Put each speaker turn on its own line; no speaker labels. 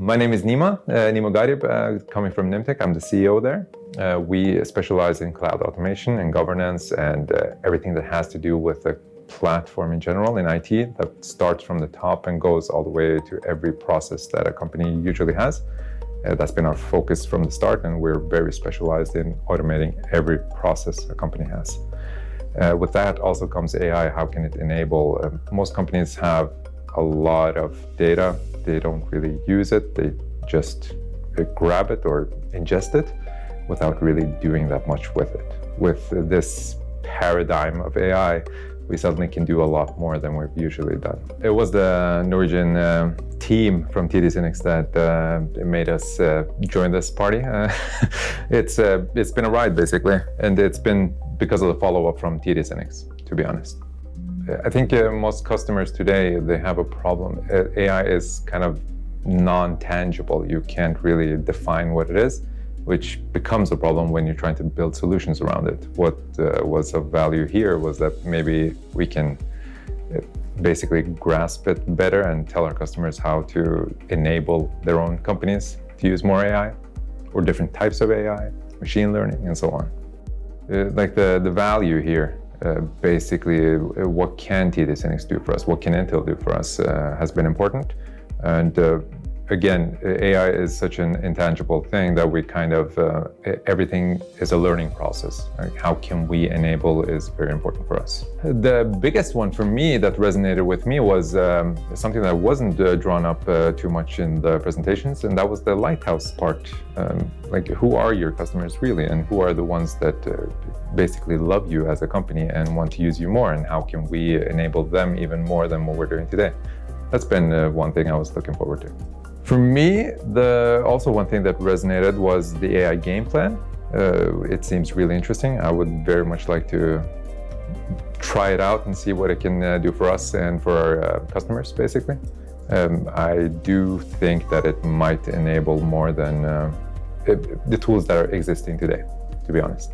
My name is Nima Garib, coming from Nimtech. I'm the CEO there. We specialize in cloud automation and governance and everything that has to do with the platform in general in IT that starts from the top and goes all the way to every process that a company usually has. That's been our focus from the start, and we're very specialized in automating every process a company has. With that also comes AI. How can it enable? Most companies have a lot of data. They don't really use it. They just grab it or ingest it without really doing that much with it. With this paradigm of AI, we suddenly can do a lot more than we've usually done. It was the Norwegian team from SYNNEX that made us join this party. It's been a ride, basically, and it's been because of the follow-up from SYNNEX, to be honest. I think most customers today, they have a problem. AI is kind of non-tangible. You can't really define what it is, which becomes a problem when you're trying to build solutions around it. What was of value here was that maybe we can basically grasp it better and tell our customers how to enable their own companies to use more AI or different types of AI, machine learning, and so on. Like the value here, basically, what can SYNNEX do for us? What can Intel do for us has been important. And again, AI is such an intangible thing that we kind of, everything is a learning process. Right? How can we enable is very important for us. The biggest one for me that resonated with me was something that wasn't drawn up too much in the presentations, and that was the lighthouse part. Like, who are your customers really, and who are the ones that basically love you as a company and want to use you more, and how can we enable them even more than what we're doing today? That's been one thing I was looking forward to. For me, also one thing that resonated was the AI game plan. It seems really interesting. I would very much like to try it out and see what it can do for us and for our customers, basically. I do think that it might enable more than the tools that are existing today, to be honest.